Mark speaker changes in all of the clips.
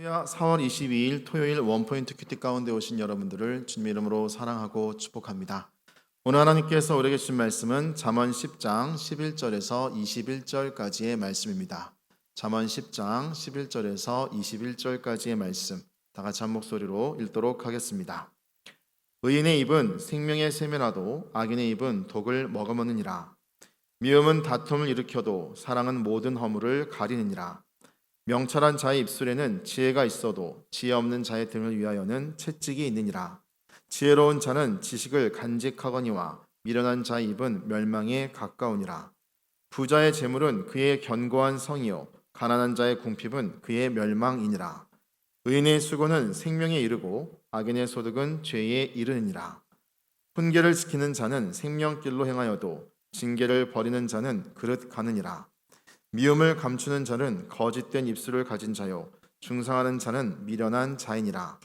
Speaker 1: 할렐루야. 4월 22일 토요일 원포인트 큐티 가운데 오신 여러분들을 주님의 이름으로 사랑하고 축복합니다. 오늘 하나님께서 우리에게 주신 말씀은 잠언 10장 11절에서 21절까지의 말씀입니다. 잠언 10장 11절에서 21절까지의 말씀 다 같이 한 목소리로 읽도록 하겠습니다. 의인의 입은 생명의 세면화도 악인의 입은 독을 머금었느니라. 미움은 다툼을 일으켜도 사랑은 모든 허물을 가리느니라. 명철한 자의 입술에는 지혜가 있어도 지혜 없는 자의 등을 위하여는 채찍이 있느니라. 지혜로운 자는 지식을 간직하거니와 미련한 자의 입은 멸망에 가까우니라. 부자의 재물은 그의 견고한 성이요 가난한 자의 궁핍은 그의 멸망이니라. 의인의 수고는 생명에 이르고 악인의 소득은 죄에 이르느니라. 훈계를 지키는 자는 생명길로 행하여도 징계를 버리는 자는 그릇 가느니라. 미움을 감추는 자는 거짓된 입술을 가진 자요 중상하는 자는 미련한 자이니라.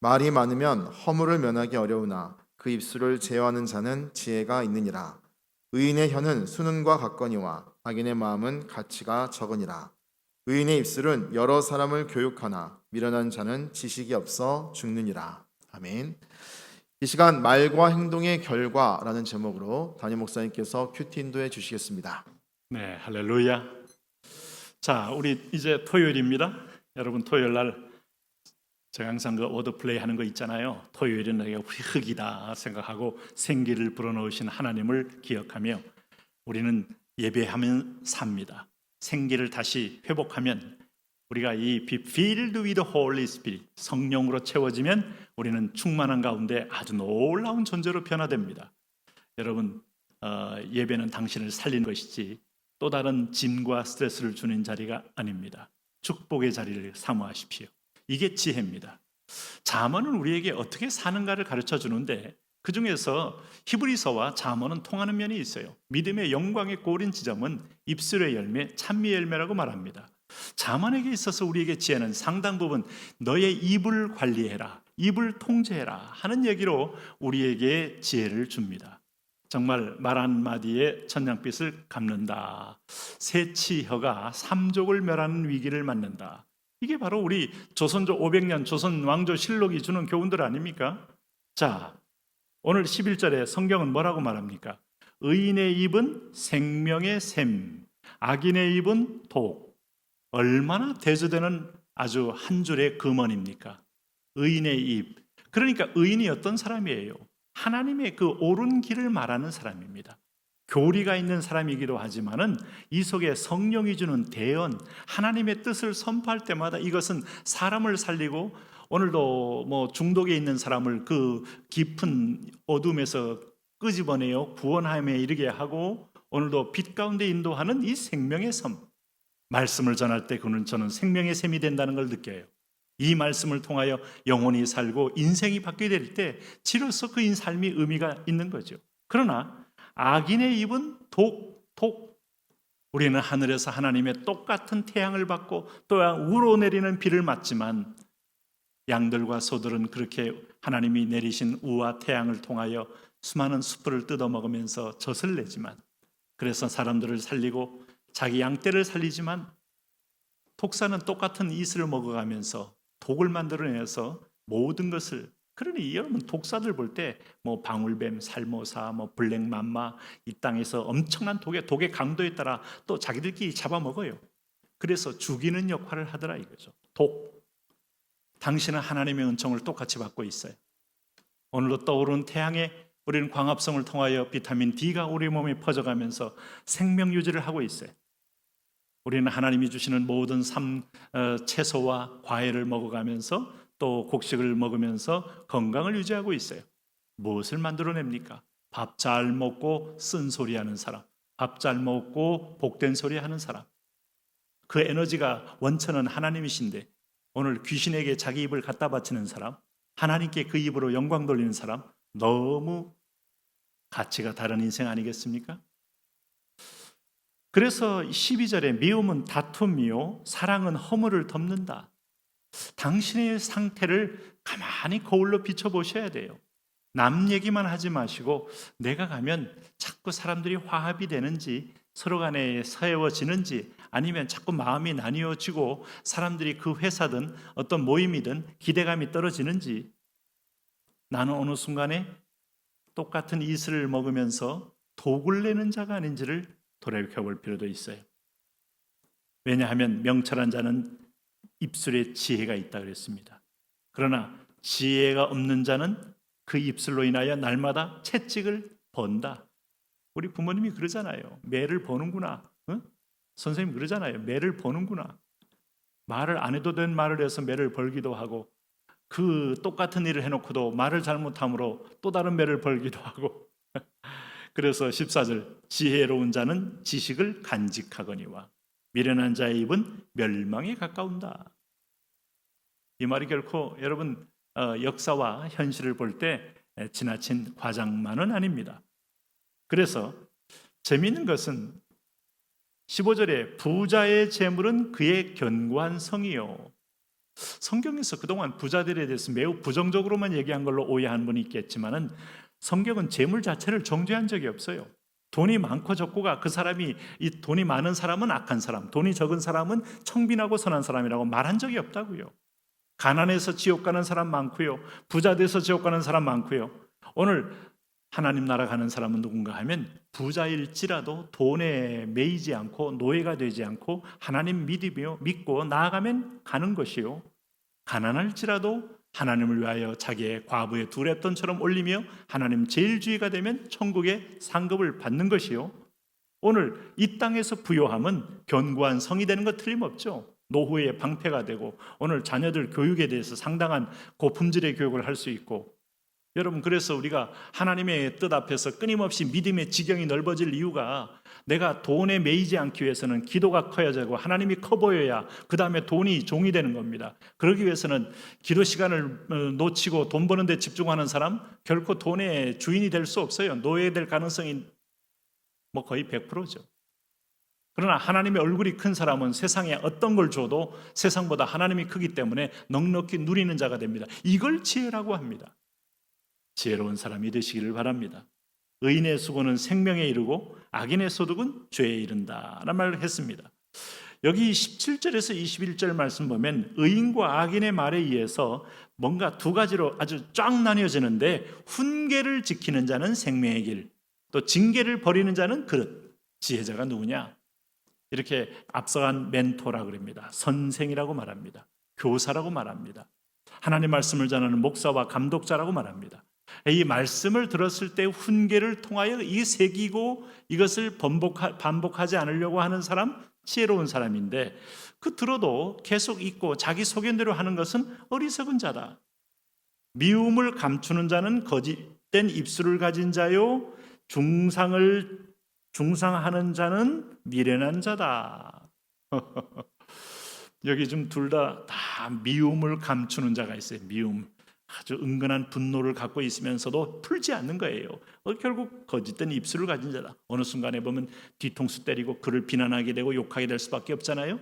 Speaker 1: 말이 많으면 허물을 면하기 어려우나 그 입술을 제어하는 자는 지혜가 있느니라. 의인의 혀는 수는과 같거니와 악인의 마음은 가치가 적으니라. 의인의 입술은 여러 사람을 교육하나 미련한 자는 지식이 없어 죽느니라. 아멘. 이 시간 말과 행동의 결과라는 제목으로 담임 목사님께서 큐티 인도해 주시겠습니다.
Speaker 2: 네, 할렐루야. 자, 우리 이제 토요일입니다. 여러분 토요일 날 제가 항상 그 워드플레이 하는 거 있잖아요. 토요일은 내가 우리 흙이다 생각하고 생기를 불어넣으신 하나님을 기억하며 우리는 예배하면 삽니다. 생기를 다시 회복하면 우리가 이 be filled with the Holy Spirit 성령으로 채워지면 우리는 충만한 가운데 아주 놀라운 존재로 변화됩니다. 여러분 예배는 당신을 살리는 것이지 또 다른 짐과 스트레스를 주는 자리가 아닙니다. 축복의 자리를 사모하십시오. 이게 지혜입니다. 잠언은 우리에게 어떻게 사는가를 가르쳐 주는데 그 중에서 히브리서와 잠언은 통하는 면이 있어요. 믿음의 영광의 꼬린 지점은 입술의 열매, 찬미의 열매라고 말합니다. 잠언에게 있어서 우리에게 지혜는 상당 부분 너의 입을 관리해라, 입을 통제해라 하는 얘기로 우리에게 지혜를 줍니다. 정말 말 한마디에 천냥빚을 갚는다. 새치혀가 삼족을 멸하는 위기를 맞는다. 이게 바로 우리 조선조 500년 조선 왕조 실록이 주는 교훈들 아닙니까? 자, 오늘 11절에 성경은 뭐라고 말합니까? 의인의 입은 생명의 샘, 악인의 입은 독. 얼마나 대조되는 아주 한 줄의 금언입니까? 의인의 입. 그러니까 의인이 어떤 사람이에요? 하나님의 그 옳은 길을 말하는 사람입니다. 교리가 있는 사람이기도 하지만은 이 속에 성령이 주는 대언, 하나님의 뜻을 선포할 때마다 이것은 사람을 살리고 오늘도 뭐 중독에 있는 사람을 그 깊은 어둠에서 끄집어내어 구원함에 이르게 하고 오늘도 빛 가운데 인도하는 이 생명의 섬. 말씀을 전할 때 그는 저는 생명의 샘이 된다는 걸 느껴요. 이 말씀을 통하여 영혼이 살고 인생이 바뀌게 될 때 지로서 그 삶이 의미가 있는 거죠. 그러나 악인의 입은 독. 우리는 하늘에서 하나님의 똑같은 태양을 받고 또한 우러내리는 비를 맞지만 양들과 소들은 그렇게 하나님이 내리신 우와 태양을 통하여 수많은 숯불을 뜯어먹으면서 젖을 내지만 그래서 사람들을 살리고 자기 양떼를 살리지만 독사는 똑같은 이슬을 먹어가면서 독을 만들어내서 모든 것을 그러니 여러분 독사들 볼 때 뭐 방울뱀, 살모사, 뭐 블랙맘마 이 땅에서 엄청난 독의 강도에 따라 또 자기들끼리 잡아먹어요. 그래서 죽이는 역할을 하더라 이거죠. 독. 당신은 하나님의 은총을 똑같이 받고 있어요. 오늘도 떠오르는 태양에 우리는 광합성을 통하여 비타민 D가 우리 몸에 퍼져가면서 생명 유지를 하고 있어요. 우리는 하나님이 주시는 모든 채소와 과일을 먹어가면서 또 곡식을 먹으면서 건강을 유지하고 있어요. 무엇을 만들어냅니까? 밥 잘 먹고 쓴소리하는 사람, 밥 잘 먹고 복된 소리 하는 사람. 그 에너지가 원천은 하나님이신데 오늘 귀신에게 자기 입을 갖다 바치는 사람, 하나님께 그 입으로 영광 돌리는 사람, 너무 가치가 다른 인생 아니겠습니까? 그래서 12절에 미움은 다툼이요 사랑은 허물을 덮는다. 당신의 상태를 가만히 거울로 비춰보셔야 돼요. 남 얘기만 하지 마시고 내가 가면 자꾸 사람들이 화합이 되는지 서로 간에 서해워지는지 아니면 자꾸 마음이 나뉘어지고 사람들이 그 회사든 어떤 모임이든 기대감이 떨어지는지, 나는 어느 순간에 똑같은 이슬을 먹으면서 독을 내는 자가 아닌지를 돌이켜볼 필요도 있어요. 왜냐하면 명철한 자는 입술에 지혜가 있다 그랬습니다. 그러나 지혜가 없는 자는 그 입술로 인하여 날마다 채찍을 번다. 우리 부모님이 그러잖아요. 매를 버는구나. 응? 선생님 그러잖아요. 매를 버는구나. 말을 안 해도 된 말을 해서 매를 벌기도 하고, 그 똑같은 일을 해놓고도 말을 잘못함으로 또 다른 매를 벌기도 하고. 그래서 14절, 지혜로운 자는 지식을 간직하거니와 미련한 자의 입은 멸망에 가까운다. 이 말이 결코 여러분 역사와 현실을 볼 때 지나친 과장만은 아닙니다. 그래서 재미있는 것은 15절에 부자의 재물은 그의 견고한 성이요. 성경에서 그동안 부자들에 대해서 매우 부정적으로만 얘기한 걸로 오해한 분이 있겠지만은 성경은 재물 자체를 정죄한 적이 없어요. 돈이 많고 적고가 그 사람이, 이 돈이 많은 사람은 악한 사람, 돈이 적은 사람은 청빈하고 선한 사람이라고 말한 적이 없다고요. 가난해서 지옥 가는 사람 많고요, 부자 돼서 지옥 가는 사람 많고요. 오늘 하나님 나라 가는 사람은 누군가 하면 부자일지라도 돈에 매이지 않고 노예가 되지 않고 하나님 믿고 나아가면 가는 것이요, 가난할지라도 하나님을 위하여 자기의 과부의 두 랩돈처럼 올리며 하나님 제일주의가 되면 천국의 상급을 받는 것이요, 오늘 이 땅에서 부요함은 견고한 성이 되는 것 틀림없죠. 노후에 방패가 되고 오늘 자녀들 교육에 대해서 상당한 고품질의 교육을 할 수 있고, 여러분 그래서 우리가 하나님의 뜻 앞에서 끊임없이 믿음의 지경이 넓어질 이유가, 내가 돈에 매이지 않기 위해서는 기도가 커야 되고 하나님이 커 보여야 그 다음에 돈이 종이 되는 겁니다. 그러기 위해서는 기도 시간을 놓치고 돈 버는 데 집중하는 사람 결코 돈의 주인이 될 수 없어요. 노예될 가능성이 거의 100%죠. 그러나 하나님의 얼굴이 큰 사람은 세상에 어떤 걸 줘도 세상보다 하나님이 크기 때문에 넉넉히 누리는 자가 됩니다. 이걸 지혜라고 합니다. 지혜로운 사람이 되시기를 바랍니다. 의인의 수고는 생명에 이르고 악인의 소득은 죄에 이른다 라는 말을 했습니다. 여기 17절에서 21절 말씀 보면 의인과 악인의 말에 의해서 뭔가 두 가지로 아주 쫙 나뉘어지는데, 훈계를 지키는 자는 생명의 길, 또 징계를 버리는 자는 그릇. 지혜자가 누구냐? 이렇게 앞서간 멘토라 그럽니다. 선생이라고 말합니다. 교사라고 말합니다. 하나님 말씀을 전하는 목사와 감독자라고 말합니다. 이 말씀을 들었을 때 훈계를 통하여 이 새기고 이것을 반복하지 않으려고 하는 사람, 지혜로운 사람인데, 그 들어도 계속 잊고 자기 소견대로 하는 것은 어리석은 자다. 미움을 감추는 자는 거짓된 입술을 가진 자요, 중상하는 자는 미련한 자다. 여기 좀 둘 다 미움을 감추는 자가 있어요. 미움, 아주 은근한 분노를 갖고 있으면서도 풀지 않는 거예요. 결국 거짓된 입술을 가진 자다. 어느 순간에 보면 뒤통수 때리고 그를 비난하게 되고 욕하게 될 수밖에 없잖아요.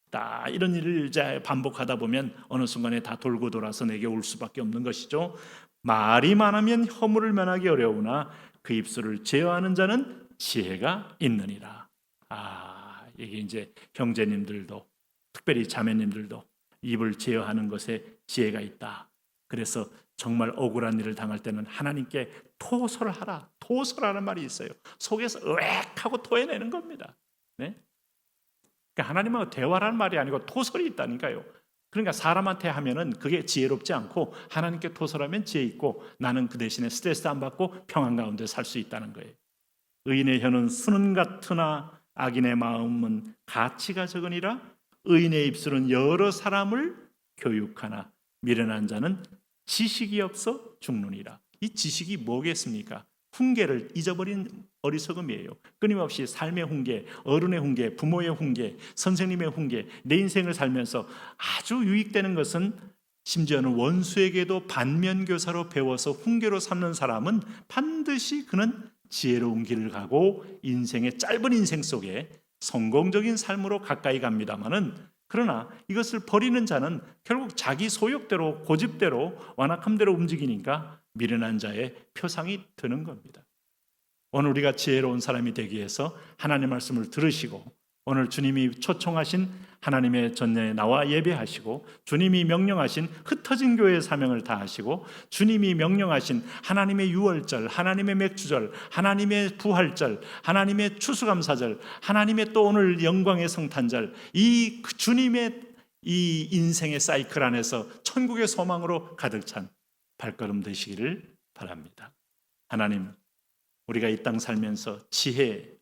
Speaker 2: 다 이런 일을 이제 반복하다 보면 어느 순간에 다 돌고 돌아서 내게 올 수밖에 없는 것이죠. 말이 많으면 허물을 면하기 어려우나 그 입술을 제어하는 자는 지혜가 있느니라. 이게 이제 형제님들도, 특별히 자매님들도 입을 제어하는 것에 지혜가 있다. 그래서 정말 억울한 일을 당할 때는 하나님께 토설을 하라. 토설하는 말이 있어요. 속에서 으액하고 토해내는 겁니다. 네? 그러니까 하나님하고 대화라는 말이 아니고 토설이 있다니까요. 그러니까 사람한테 하면은 그게 지혜롭지 않고 하나님께 토설하면 지혜 있고, 나는 그 대신에 스트레스 안 받고 평안 가운데 살 수 있다는 거예요. 의인의 혀는 수는 같으나 악인의 마음은 가치가 적으니라. 의인의 입술은 여러 사람을 교육하나 미련한 자는 지식이 없어 죽느니라. 이 지식이 뭐겠습니까? 훈계를 잊어버린 어리석음이에요. 끊임없이 삶의 훈계, 어른의 훈계, 부모의 훈계, 선생님의 훈계, 내 인생을 살면서 아주 유익되는 것은, 심지어는 원수에게도 반면교사로 배워서 훈계로 삼는 사람은 반드시 그는 지혜로운 길을 가고 인생의 짧은 인생 속에 성공적인 삶으로 가까이 갑니다마는, 그러나 이것을 버리는 자는 결국 자기 소욕대로, 고집대로, 완악함대로 움직이니까 미련한 자의 표상이 되는 겁니다. 오늘 우리가 지혜로운 사람이 되기 위해서 하나님 말씀을 들으시고 오늘 주님이 초청하신 하나님의 전년에 나와 예배하시고 주님이 명령하신 흩어진 교회의 사명을 다하시고 주님이 명령하신 하나님의 유월절, 하나님의 맥주절, 하나님의 부활절, 하나님의 추수감사절, 하나님의 또 오늘 영광의 성탄절, 이 주님의 이 인생의 사이클 안에서 천국의 소망으로 가득 찬 발걸음 되시기를 바랍니다. 하나님, 우리가 이 땅 살면서 지혜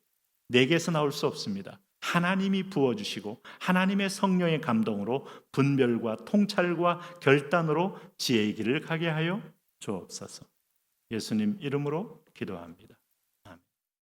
Speaker 2: 내게서 나올 수 없습니다. 하나님이 부어주시고 하나님의 성령의 감동으로 분별과 통찰과 결단으로 지혜의 길을 가게 하여 주옵소서. 예수님 이름으로 기도합니다.